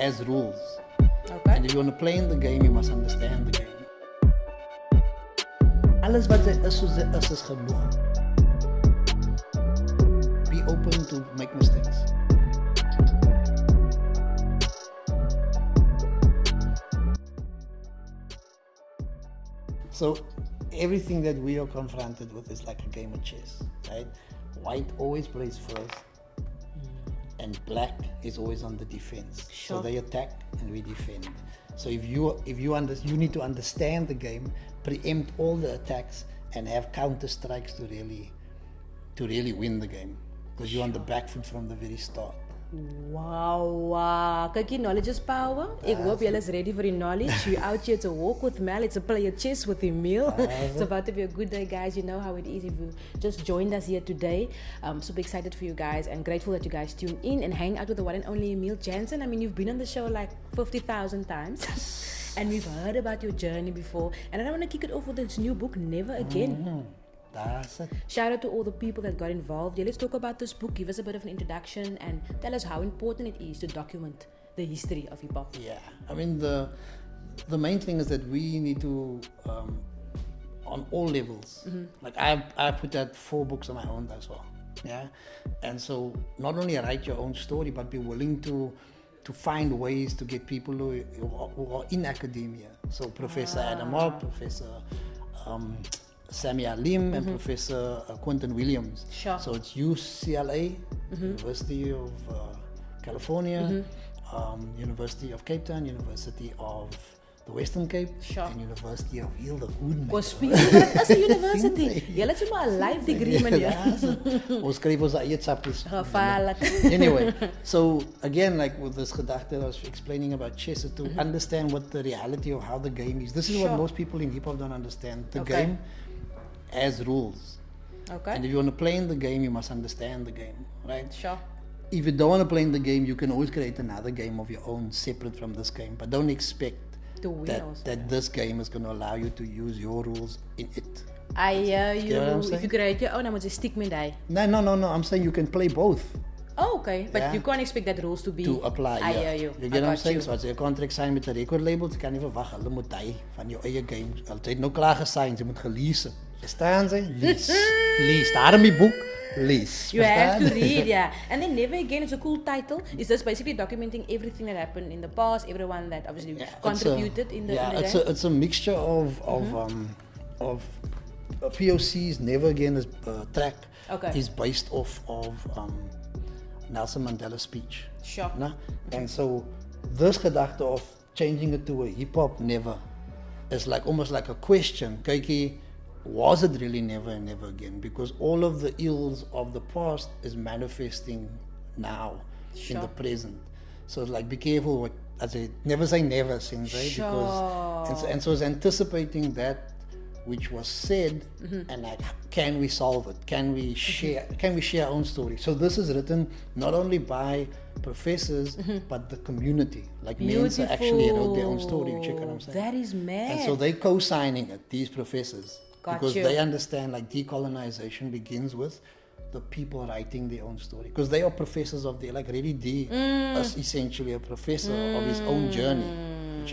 as rules. Okay. And if you want to play in the game, you must understand the game. Alles wat sy is soos dit is genoeg. Be open to make mistakes. So everything that we are confronted with is like a game of chess, right? White always plays first, and black is always on the defense. Sure. So they attack and we defend. So you need to understand the game, preempt all the attacks, and have counter strikes to really win the game, because you're on the back foot from the very start. Wow. Kyk, hier, knowledge is power. Ek hoop julle is ready for the knowledge. You're out here to walk with Mel. It's a play of chess with Emile. It's about to be a good day, guys. You know how it is if you just joined us here today. I'm super excited for you guys and grateful that you guys tune in and hang out with the one and only Emile Jansen. I mean, you've been on the show like 50,000 times. And we've heard about your journey before. And I want to kick it off with this new book, Never Again. That's it. Shout out to all the people that got involved. Yeah, let's talk about this book. Give us a bit of an introduction and tell us how important it is to document the history of hip hop. Yeah, I mean the main thing is that we need to on all levels. Like I put out 4 books on my own as well. Yeah, and so not only write your own story, but be willing to find ways to get people who are in academia. So Professor Adam Mock, Professor Samia Lim, and Professor Quentin Williams. Sure. So it's UCLA, University of California, University of Cape Town, University of the Western Cape, Sure. and University of Hildegoed. Was dit is 'n university. Julle het maar 'n life degree meneer. Ons skryf ons eie chapters. Gevaarlik. Anyway, so again, like with this gedachte I was explaining about chess, is to understand what the reality of how the game is. This is what Sure. most people in hip hop don't understand. The Okay. game as rules. Okay. And if you want to play in the game, you must understand the game, right? Sure. If you don't want to play in the game, you can always create another game of your own separate from this game. But don't expect To win also. that this game is going to allow you to use your rules in it. I hear you. know what I'm If saying? you create your own, dan moet jy stick met hy. No. I'm saying you can play both Oh, okay. But Yeah. you can't expect that rules to be to apply. I yeah. hear you. You I get what I'm got saying? you. So as jy 'n contract sign met 'n record label, jy kan nie verwag hulle moet hy van jou eie game. Hulle het nou klaar gesign, jy moet gelees het. Verstaan jy? Lease. Daarom die boek lease. You have to Verstaan? read, yeah. And then Never Again is a cool title. It's just basically documenting everything that happened in the past, everyone that obviously contributed in the game. It's a mixture of POC's. Never Again is track Okay. is based off of Nelson Mandela's speech. Sure. Nah? And so this gedachte of changing it to a hip hop never is like almost like a question. Kykie, was it really never and never again? Because all of the ills of the past is manifesting now in Sure. the present. So it's like be careful what I say, never say never, Sensei, Sure. because and so it's anticipating that which was said and like can we solve it? Can we share our own story? So this is written not only by professors but the community. Like Mensa actually wrote their own story, you check what I'm saying? That is mad. And so they co-signing it, these professors. Got because you. they understand like decolonization begins with the people writing their own story. Because they are professors of their, like Reddy D is essentially a professor of his own journey.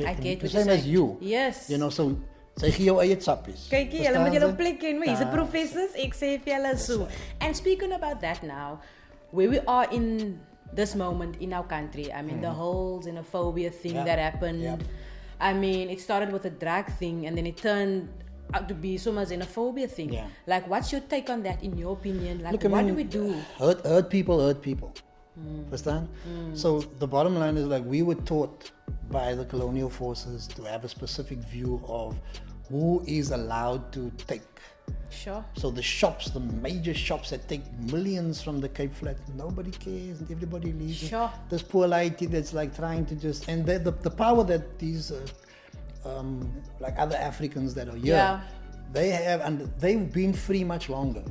I get the what you're same as saying. you. Yes. You know, so sy gee jou eie chappies. Kykie, julle moet julle plek ken, maar hier's 'n professors, ek sê vir julle so. And speaking about that now, where we are in this moment in our country, I mean the whole xenophobia thing that happened. Yeah. I mean, it started with a drag thing and then it turned out to be so much xenophobia thing. Yeah. Like, what's your take on that in your opinion? Like, Look, I what mean, do we do? Hurt people. Understand? So the bottom line is like we were taught by the colonial forces to have a specific view of who is allowed to take. Sure. So the shops, the major shops that take millions from the Cape Flats, nobody cares and everybody leaves. Sure. This poor lady that's like trying to just, and the power that these like other Africans that are here, Yeah. they have, and they've been free much longer.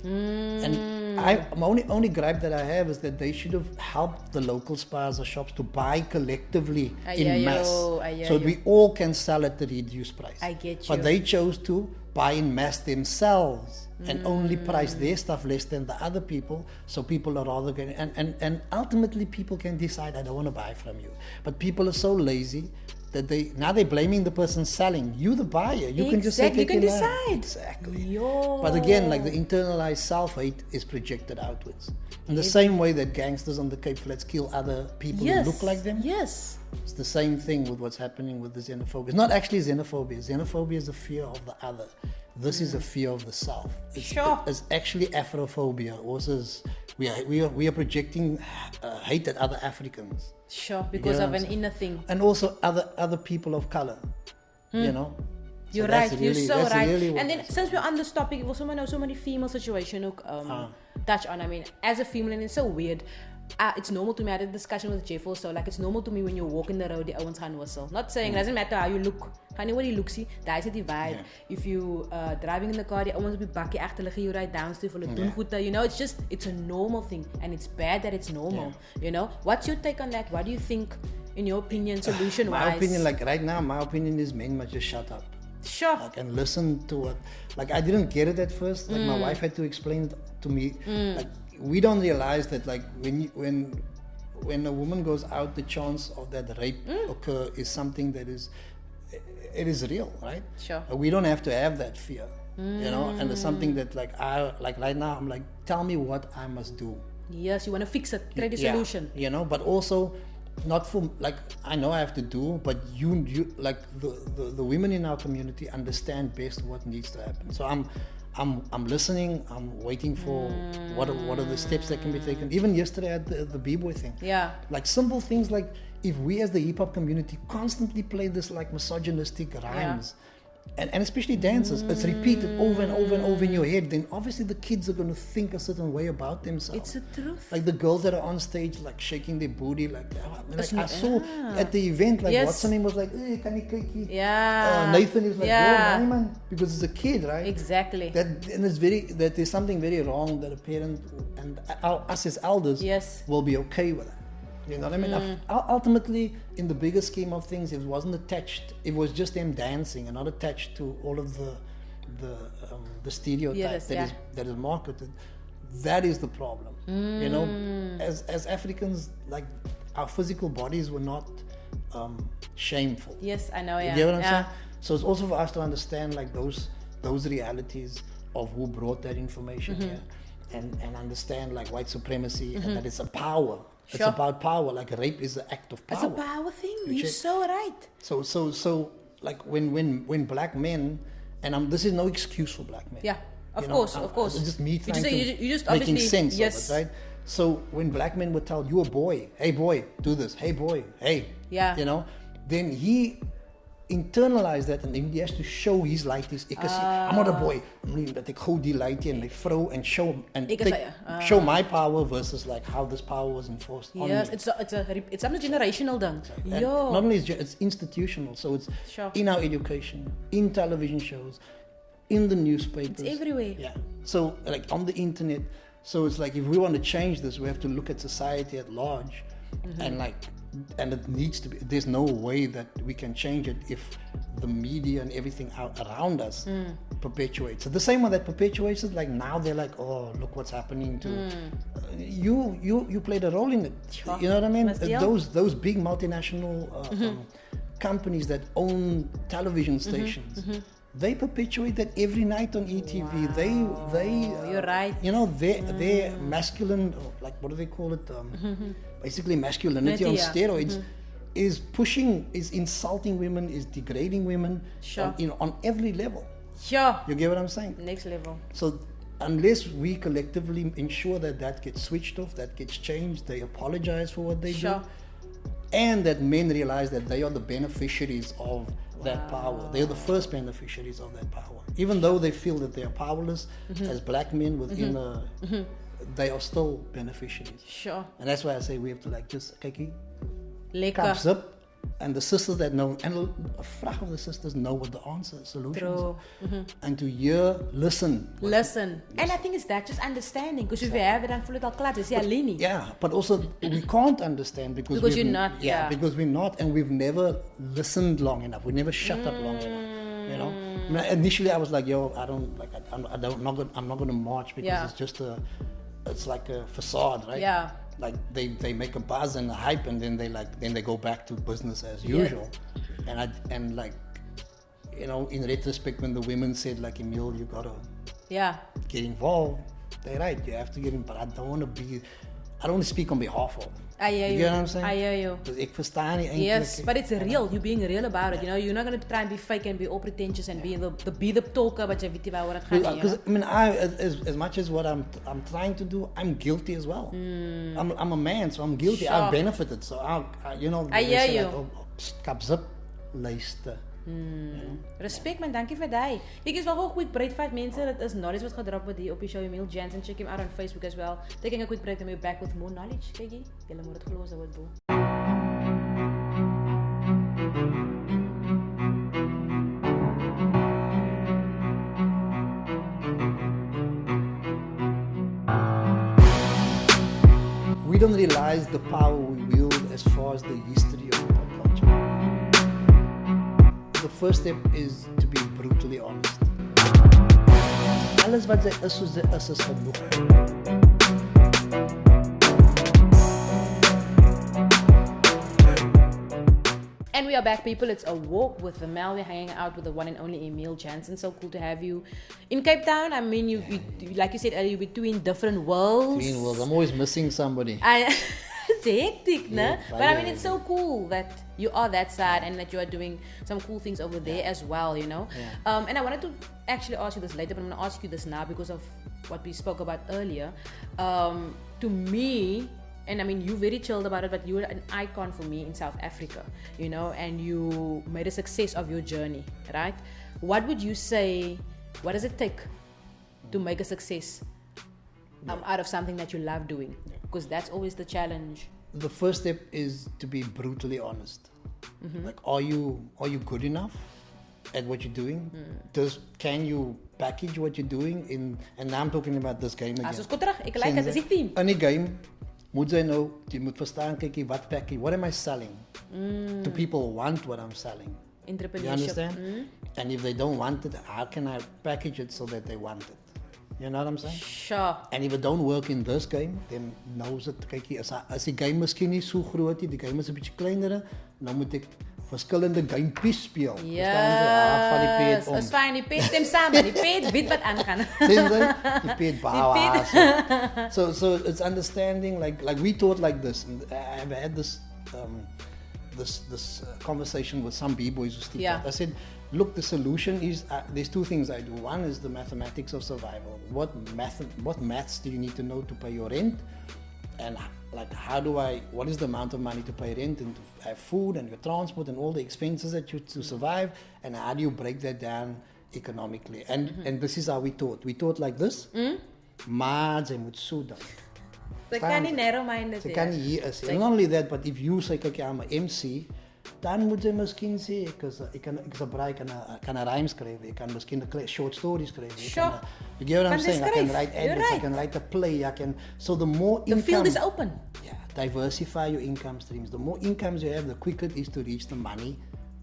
And my only gripe that I have is that they should have helped the local spaza shops to buy collectively I hear in you, mass, I hear so you. we all can sell at the reduced price. I get But you. they chose to buy in mass themselves and only price their stuff less than the other people, so people are rather going, and ultimately people can decide, I don't want to buy from you. But people are so lazy that they're blaming the person selling. You the buyer, you can just say, you can decide. Exactly. Yo. But again, like the internalized self-hate is projected outwards. In the same way that gangsters on the Cape Flats kill other people who look like them. Yes. It's the same thing with what's happening with the xenophobia. It's not actually xenophobia. Xenophobia is a fear of the other. This is a fear of the self. It's actually Afrophobia. Also, we are projecting hate at other Africans. Sure, because of an inner thing. And also other people of color. You know. You're right. You're so right. And then since we're on this topic, we also know so many female situations touch on. I mean, as a female, and it's so weird. It's normal to me. I had a discussion with Jeff also. Like, it's normal to me when you walk in the road, the owens gaan whistle. Not saying it doesn't matter how you look. Anybody looks, that's the vibe. If you driving in the car, the owens will be bakkie agterlige, you ride down still, you know, it's a normal thing, and it's bad that it's normal. You know, what's your take on that? What do you think, in your opinion, solution wise? My opinion, like right now, my opinion is men must just shut up. Sure. Like, and listen to what, like, I didn't get it at first. Like, my wife had to explain it to me. Like, we don't realize that, like, when a woman goes out, the chance of that rape occur is something that is real, right? Sure. We don't have to have that fear, you know. And it's something that, like, right now, I'm like, tell me what I must do. Yes, you want to fix it, create a solution. You know, but also not for, like, I know I have to do, but you like the women in our community understand best what needs to happen. So I'm listening. I'm waiting for what are the steps that can be taken. Even yesterday at the b-boy thing. Yeah. Like simple things, like if we as the hip hop community constantly play this like misogynistic rhymes, and especially dances, it's repeated over and over and over in your head, then obviously the kids are going to think a certain way about themselves. It's the truth. Like the girls that are on stage, like shaking their booty, like I saw at the event, like what's her name was like, hey, can you Nathan is like, yo, man, because it's a kid, right? Exactly. And that there's something very wrong that a parent and us as elders will be okay with that. You know what I mean? Ultimately, in the bigger scheme of things, it wasn't attached. It was just them dancing and not attached to all of the stereotypes that is marketed. That is the problem. You know, as Africans, like our physical bodies were not shameful. Yes, I know. Yeah. You get what I'm saying? So it's also for us to understand like those realities of who brought that information here, and understand like white supremacy and that it's a power. It's about power. Like rape is an act of power. It's a power thing. You're so right. So like when black men, and this is no excuse for black men. Yeah, of course. It's just me trying you just making sense of it, right? So when black men would tell you a boy, hey boy, do this. Hey boy, hey. Yeah. You know, then he internalize that, and then he has to show his light is I'm not a boy. Dat ek gou die light en my vrou and show show my power versus like how this power was enforced on me. Yes, it's a generational thing. Not only it's institutional, so it's in our education, in television shows, in the newspapers. It's everywhere. Yeah. So like on the internet. So it's like if we want to change this, we have to look at society at large, and it needs to be. There's no way that we can change it if the media and everything around us perpetuates. So the same one that perpetuates it, like now they're like, oh, look what's happening to you played a role in it. Sure. You know what I mean? Those big multinational companies that own television stations. They perpetuate that every night on ETV. Wow. They you're right. You know, their masculine, like what do they call it? Basically masculinity on steroids is insulting women, is degrading women on every level. Sure. You get what I'm saying? Next level. So unless we collectively ensure that gets switched off, that gets changed, they apologize for what they do, and that men realize that they are the beneficiaries of that power. They are the first beneficiaries of that power. Even though they feel that they are powerless as black men within they are still beneficiaries. Sure. And that's why I say we have to like just cups up, and the sisters that know, and a fraction of the sisters know what the solutions are. And to listen. And I think it's that, just understanding, because if you have it, then full it al klaar, is alleen. Yeah, but also we can't understand because you're not. Because we're not, and we've never listened long enough. We never shut up long enough. You know, Initially, I was like, yo, I'm not gonna march because it's like a facade, right? Yeah. Like they make a buzz and a hype, and then they go back to business as usual. And like, you know, in retrospect, when the women said like, Emile, you gotta get involved, they're right. You have to get in, but I don't want to speak on behalf of. I hear you. You know what I'm saying? I hear you. Dus ek verstaan nie eintlik. Yes, but it's real. You're being real about it. You know, you're not going to try and be fake and be all pretentious and be the talker, but you weet nie waar het gaan nie. Because I mean, as much as what I'm trying to do, I'm guilty as well. I'm a man, so I'm guilty. I've benefited, so you know. I hear you. Kap zip, luister. Respect man, dankie vir daai. Ek is wel gou quick break 5 mense. Dit is knowledge wat gedrop word hier op die show. Emile Jansen, check him out on Facebook as well. Taking a quick break and we're back with more knowledge. Kykie, julle moet dit glo as wat boel. We don't realize the power we wield as far as the history of pop culture. The first step is to be brutally honest. Alles wat sy is soos sy is genoeg. And we are back, people. It's a walk with Emile. We're hanging out with the one and only Emile Jansen. So cool to have you in Cape Town. I mean, you like you said earlier, you're between different worlds. Between worlds. I'm always missing somebody. It's hectic, no? Yeah, But I mean, it's so cool that you are that side and that you are doing some cool things over there as well, you know? Yeah. And I wanted to actually ask you this later, but I'm going to ask you this now because of what we spoke about earlier. To me, and I mean, you're very chilled about it, but you were an icon for me in South Africa, you know, and you made a success of your journey, right? What would you say, what does it take to make a success out of something that you love doing? Because that's always the challenge. The first step is to be brutally honest. Like, are you good enough at what you're doing? Can you package what you're doing in? And now I'm talking about this game again. Ons kom terug. Ek like dit, dis die theme. In die game moet jy nou, jy moet verstaan, kykie, wat package, what am I selling? Do people want what I'm selling? Entrepreneurship. You understand? And if they don't want it, how can I package it so that they want it? You know what I'm saying? Sure. And if it don't work in this game, then knows it, kykie, as die game miskien nie so groot nie, die game is 'n bietjie kleiner, dan moet ek verskillende gamepies speel. Yes. Ons fyn, die pet stem saam, die pet weet wat aangaan. Die pet bawa. So it's understanding, like we thought like this, and I've had this conversation with some b-boys who speak out. I said, look, the solution is, there's two things I do. One is the mathematics of survival. What maths do you need to know to pay your rent? And like, what is the amount of money to pay rent and to have food and your transport and all the expenses that you to survive? And how do you break that down economically? And this is how we taught. We taught like this. Maar jy moet so dink. They can narrow-minded. They can hier is. And not only that, but if you say, kyk, I'm an MC, dan moet jy miskien sê, ek is 'n braai, kan 'n rhyme skryf, ek kan miskien 'n short story skryf. Sure. You get what I'm saying? I can write adverts, I can write a play, so the more income... The field is open. Yeah, diversify your income streams. The more incomes you have, the quicker it is to reach the money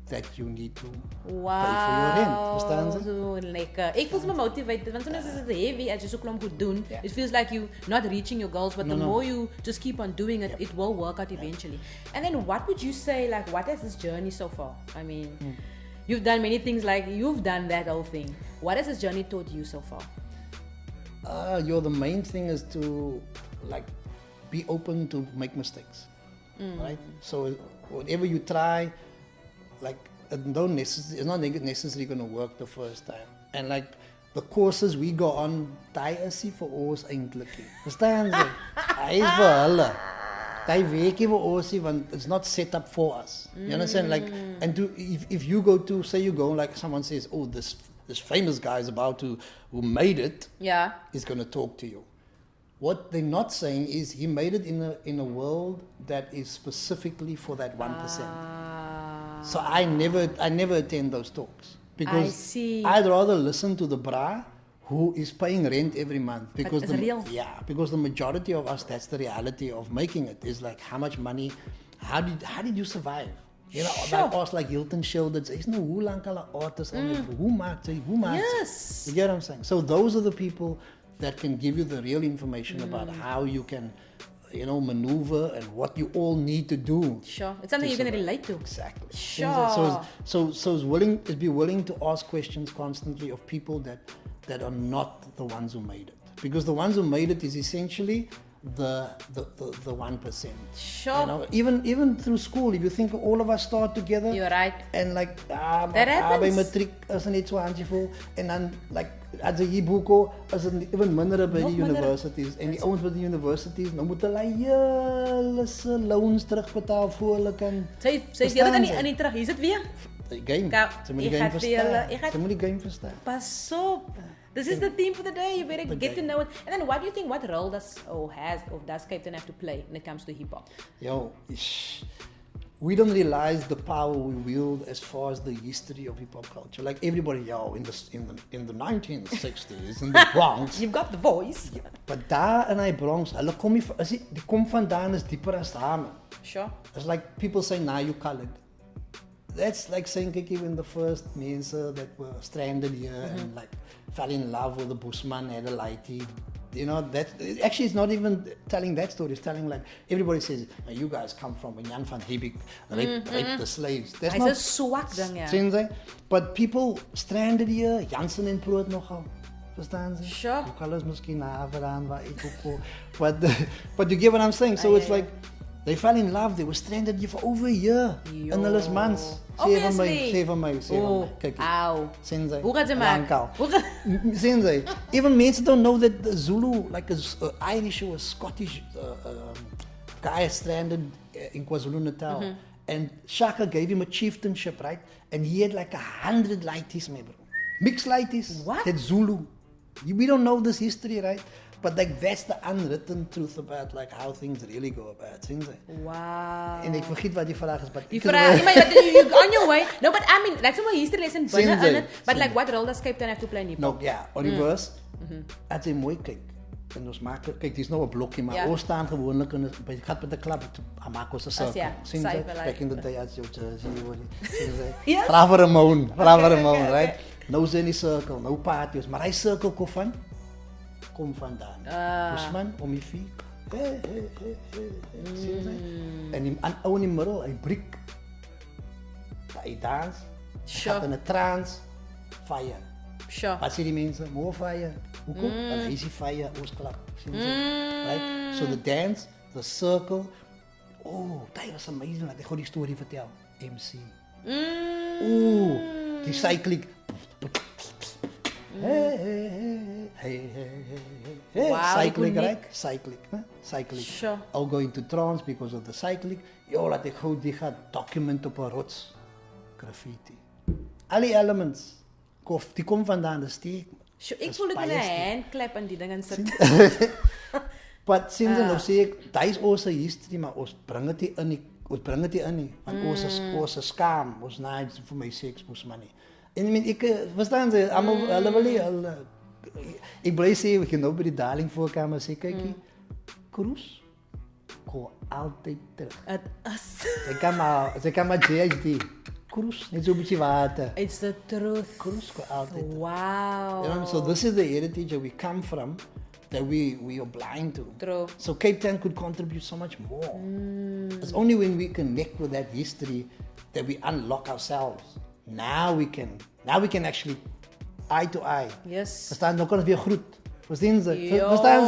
that you need to pay for your rent. Verstaan jy? So lekker. Ek voel so motivated, want soms is it heavy as jy so klomp goed doen. It feels like you not reaching your goals, but the more you just keep on doing it, it will work out eventually. And then what would you say, like, what has this journey so far? I mean, you've done many things, like you've done that whole thing. What has this journey taught you so far? The main thing is to, like, be open to make mistakes, right? So whatever you try, like, it's not necessarily going to work the first time. And like, the courses we go on, die is nie vir ons eintlik nie. Verstaan jy? Hy is vir hulle. Die weekie vir ons nie, want it's not set up for us. You understand? Like, and if you go to, say you go, like someone says, oh, this famous guy is who made it, is going to talk to you. What they're not saying is he made it in a world that is specifically for that 1%. So I never attend those talks because I'd rather listen to the bra who is paying rent every month, because because the majority of us, that's the reality of making it, is like, how much money, how did you survive? You know, like us, like Hilton Schilders, is no hoe lang hulle artists on it, hoe maakt sy? Yes. You get what I'm saying? So those are the people that can give you the real information about how you can, you know, maneuver and what you all need to do. Sure. It's something you can relate to. Exactly. Sure. So be willing to ask questions constantly of people that are not the ones who made it. Because the ones who made it is essentially the 1%. Sure. You know, even through school, if you think all of us start together. You're right. And like, that happens. By matriek is net so handjevol. En dan like, as a hierboeko, is het even minder by die universities. En die ouens by die universities, nou moet hulle hele se loans terugbetaal voor hulle kan. Sy is julle dan nie in die terug. Hier is dit weer. Die game. Sy moet die game verstaan. Sy moet die game verstaan. Pas op. This is the theme for the day. You better get to know it. And then what do you think, what role does Cape Town have to play when it comes to hip hop? Yo, we don't realize the power we wield as far as the history of hip hop culture. Like everybody, in the 1960s in the Bronx. You've got the voice. Yeah, but daar in die Bronx, hulle kom nie, die kom vandaan is dieper as daar. Sure. It's like people say, nah, you colored. That's like saying, when the first mense that were stranded here and like fell in love with the Bushman, had a lighty. You know, that actually it's not even telling that story. It's telling like everybody says, you guys come from when Jan van Riebeeck raped the slaves. That's not swak dan, ja. Sien jy? But people stranded here, Jansen en Proot nogal. Verstaan jy? Sure. Ook alles miskien naveraan waar ek ook. But you get what I'm saying? So it's like they fell in love. They were stranded here for over a year. En hulle is mans. Sê van my. Kyk. Ow. Sien jy? Hoe gaan jy maak? Sien jy? Even men don't know that the Zulu, like a Irish or a Scottish guy stranded in KwaZulu-Natal. And Shaka gave him a chieftainship, right? And he had like 100 lighties, my bro. Mixed lighties. What? That Zulu. We don't know this history, right? But like that's the unwritten truth about like how things really go about. Sien jy? Wow. En ek vergeet wat die vraag is, but die vraag, you're on your way. No, but I mean, that's a history lesson binne in it. But like, what role does Cape Town have to play in hip hop? No, ja, on reverse. As jy mooi kyk, en ons maak, kyk, dis nou 'n blokkie, maar ons staan gewoonlik in by die gat met 'n klap, maak ons 'n cirkel. Sien jy? Back in the day as jy sien jy. Vra vir 'n moon, right? Nou is in die cirkel, nou parties, maar hy cirkel kom vandaan. Bushman om die fiek. Sien jy? En die ou in die middel, hy breek. Hy dans. Gaat in 'n trance. Fire. Sure. Wat sê die mense? More fire. Hoekom? Want hy is die fire, ons klap. Sien jy? Right? So the dance, the circle. Oh, that was amazing. Ek gaan die storie vertel. MC. Die cycling. Hey. Wow, cycling, right? Cycling. Sure. I'll go into trance because of the cycling. Yo, laat ek gou die gaan document op 'n rots. Graffiti. Al die elements. Die kom vandaan, dis steek. Sure, ek voel dit in 'n handklap in die ding en sit. But sien jy nou sê ek, daai is ons history, maar ons bring dit in nie. Want ons is skaam, ons naai vir my seks, ons money. En ek verstaan jy, almal hulle wil nie ek bly sê, ek nou by die darling voorkamer sê, kykie, Kroes kom altyd terug. Het is. Sy kan maar JHD. Kroes, net so 'n bietjie water. It's the truth. Kroes kom altyd terug. Wow. You know, so this is the heritage that we come from, that we are blind to. True. So Cape Town could contribute so much more. It's only when we connect with that history that we unlock ourselves. Now we can actually eye to eye. Yes. Verstaan, nou kan ons weer groet. Verstaan jy?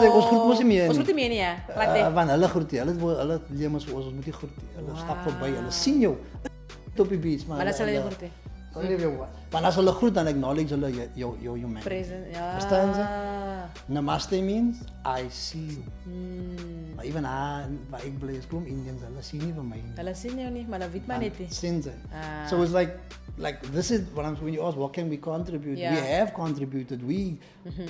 Ons groet mos nie meer nie. Ons groet nie meer nie, ja. Wat dit? Want hulle groet nie. Hulle leem ons ons moet nie groet nie. Hulle stap verby, hulle sien jou op die beach, maar hulle sal nie groet nie. Want as hulle groet, dan acknowledge hulle jou man. Present, ja. Verstaan jy? Namaste means I see you. Maar even waar ek bly is, kom Indians, hulle sien nie vir my nie. Hulle sien jou nie, maar hulle weet maar net nie. Sien jy? So it's like this is when you ask what can we contribute, we have contributed. We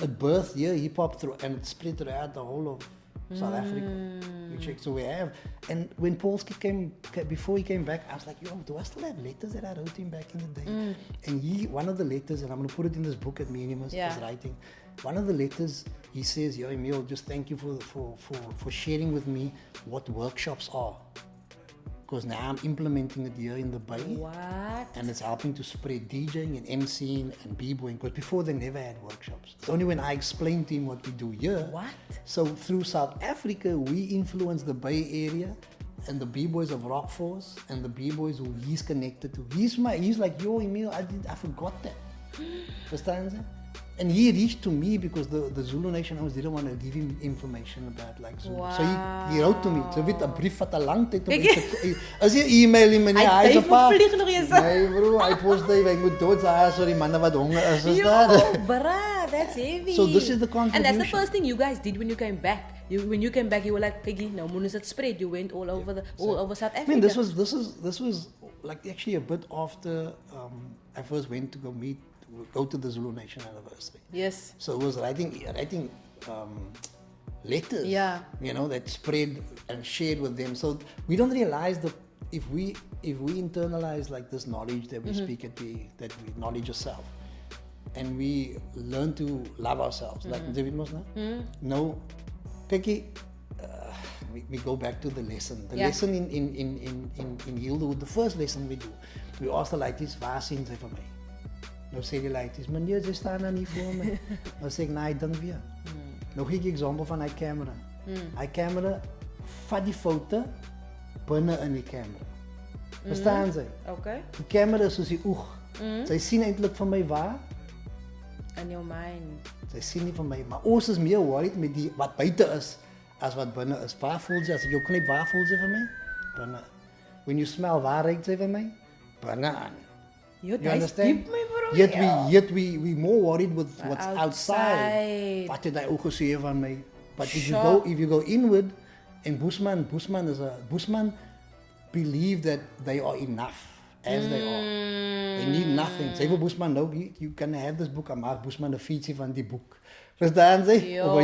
at birth hip hop through and it spread throughout the whole of South Africa. You check, so we have. And when Polski before he came back, I was like, yo, do I still have letters that I wrote him back in the day? And one of the letters, and I'm going to put it in this book that me and him was writing. One of the letters, he says, yo, Emile, just thank you for sharing with me what workshops are. because now I'm implementing it here in the Bay. What? And it's helping to spread DJing and MCing and b-boying, because before they never had workshops. It's only when I explained to him what we do here. What? So through South Africa, we influence the Bay Area and the b-boys of Rockforce and the b-boys who he's connected to. He's like, yo, Emile, I forgot that. Understand that? And he reached to me because the Zulu Nation owners didn't want to give him information about like Zulu. Wow. So he wrote to me. So weet 'n brief wat 'n lang tyd om as jy e-mail hom en hy is op pad. Nee bro, hy post hy moet dood sy sorry manne wat honger is Yo, dat. bruh, that's heavy. So this is the contribution. And that's the first thing you guys did when you came back. When you came back, you were like, Peggy, no, Moon it spread. You went all over all over South Africa. I mean, this was like actually a bit after I first went to go to the Zulu Nation anniversary. Yes. So it was writing letters. Yeah. You know, that spread and shared with them. So we don't realize that if we internalize like this knowledge that we speak that we knowledge yourself, and we learn to love ourselves, like David Mosna. No, Kiki, we go back to the lesson. The lesson in Hildewood, the first lesson we do, we ask the ladies, waar sien sy vir my? Nou sê die ladies, meneer, jy staan nou nie voor my. Nou sê ek, nee, ek dink weer. Nou gee ek 'n voorbeeld van hy camera. Hy camera vat die foto binne in die camera. Verstaan jy? Okay. Die camera is soos die oog. Sy sien eintlik van my waar? In your mind. Sy sien nie van my, maar ons is meer worried met die wat buite is as wat binne is. Waar voel jy as ek jou knip, waar voel jy van my? Binne. When you smell, waar ruik jy van my? Binne aan. You understand? Deep, my bro. Yet we more worried with what's outside. Wat het hy ook gesê van my? But if you go inward, and Busman believe that they are enough as they are. They need nothing. Sê vir Busman, no, you can have this book. Maar Busman 'n fietsie van die boek. Verstaan jy? Of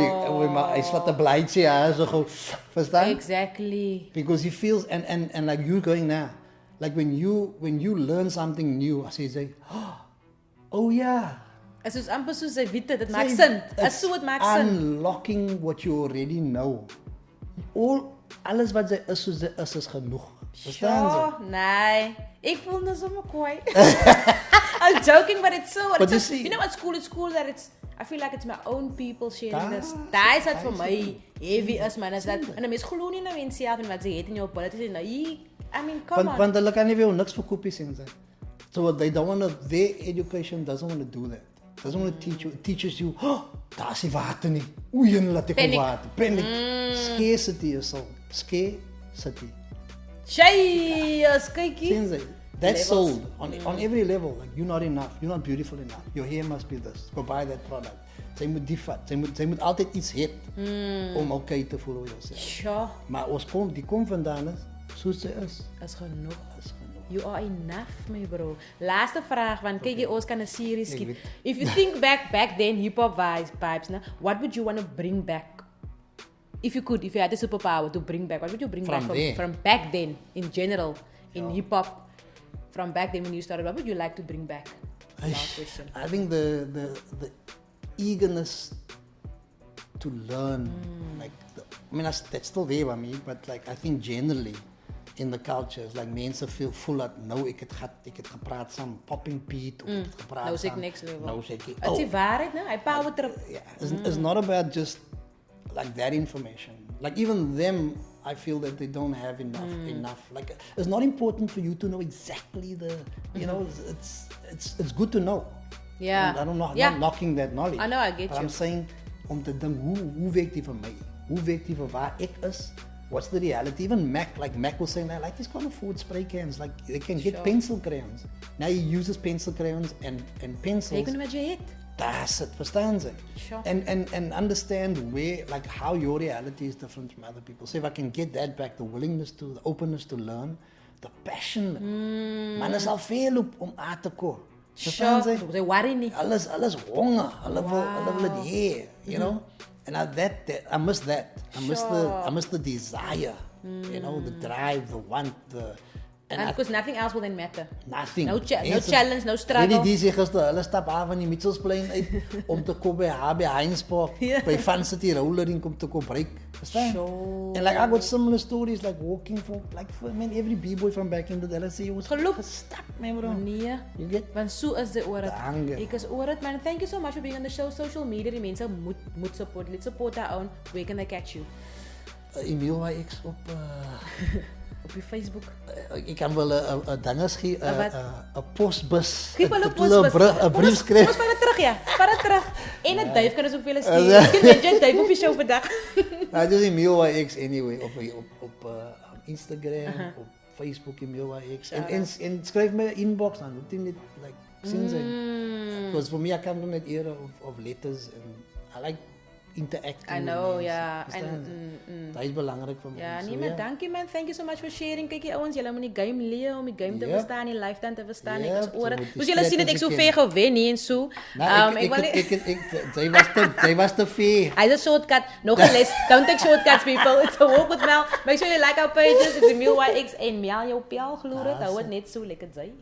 hy slaat 'n blaadjie aan so gou. Verstaan? Exactly. Because he feels and like you going now. Like when you learn something new, as jy sê, oh yeah. As soos amper soos hy weet dit maak sin. As so dit maak sin. Unlocking what you already know. Alles wat jy is soos jy is genoeg. Verstaan jy? Nee. Ek voel nou sommer kwaai. I'm joking, but it's so. But you know at school that I feel like it's my own people sharing this. Daai is wat vir my heavy is, man. Is dat en 'n mens glo nie na mense self en wat jy het in jou ability en nou I mean, come on. Want hulle kan nie vir jou niks verkoop nie sien. So they don't want to, their education doesn't want to do that. Doesn't want to teach you. It teaches you, daar is nie water nie. Oei, en laat ek op water. Panic. Scarcity is so. Scarcity. Shay, kykie. That's sold on every level. Like, you're not enough. You're not beautiful enough. Your hair must be this. Go buy that product. Sy moet die vat. Sy moet altyd iets hê om okay te voel oor jouself. Sure. Maar ons kom vandaan soos sy is. Is genoeg. You are enough, my bro. Laaste vraag, want kyk jy, ons kan 'n serie skiet. If you think back then, hip-hop vibes, what would you want to bring back? If you had the superpower to bring back, what would you bring back from back then, in general, in hip-hop? From back then when you started, what would you like to bring back? Last question. I think the eagerness to learn, that's still there by me, but like I think generally in the cultures, like mense feel full dat nou ek het gepraat saam Popping Pete, of ek het gepraat nou sê ek next level. Nou sê ek, Dit is waarheid, nou, hy power trip. Yeah, it's not about just like that information. Like even them, I feel that they don't have enough. Like it's not important for you to know exactly you know, it's good to know. Yeah. And I'm not knocking that knowledge. I know, I get but you. I'm saying, om te dink, hoe werkt die vir my? Hoe werkt die vir waar ek is? What's the reality? Even Mac was saying that, like, he's can't afford spray cans. Like, they can get pencil crayons. Now he uses pencil crayons and pencils. Jy kan wat jy het. That's it, verstaan jy? Sure. And understand where, like, how your reality is different from other people. So if I can get that back, the willingness to, the openness to learn, the passion. Man is al veel om aan te kom. Verstaan jy? Sy worry nie. Alles honger. Hulle wil dit hê, you know? And I miss that. I miss the desire, you know, the drive, the want, and because nothing else will then matter. Nothing. No challenge, no struggle. Die sê gister, hulle stap af van die Mitchellsplein uit om te kom by HB Heinz Park, by Fan City Rollering om te kom breek. Understand? Sure. And like I got similar stories like walking for man, every b-boy from back in the day, let's say, was stop man bro. Nee. You get? Want so is dit oor dit. Dankie. Ek is oor dit man. Thank you so much for being on the show. Social media, die mense moet support. Let's support our own. Where can they catch you? Emile YX op Op je Facebook. ik kan wel een dinges geven, een postbus. Geef wel een postbus. Een brief schrijven. Post van het terug, ja. Van het terug. En het duif kan er zoveel sturen. Misschien ben je een duif op je show vandaag. Nou, dus Emile YX anyway. Op Instagram, op Facebook Emile YX. En schrijf me inbox aan. Hoeft niet like zin zijn. Because for me, I come met era of letters. And I like interacting. I know, ja. Dat is belangrijk voor mij. Ja, nee, maar dank je man. Thank you so much for sharing. Kijk je ouwens, jullie moeten die game leren om die game te verstaan, die lifetime te verstaan. Ik was oren. Dus jullie zien dat ik zo veel gewin en zo. Zij was te veel. Hij is een shortcut. Nog een les. Don't take shortcuts, people. It's a walk with Mel. Make sure you like our pages. It's Emile YX en Mel, jouw pijl geloeren. Dat wordt net zo lekker zijn.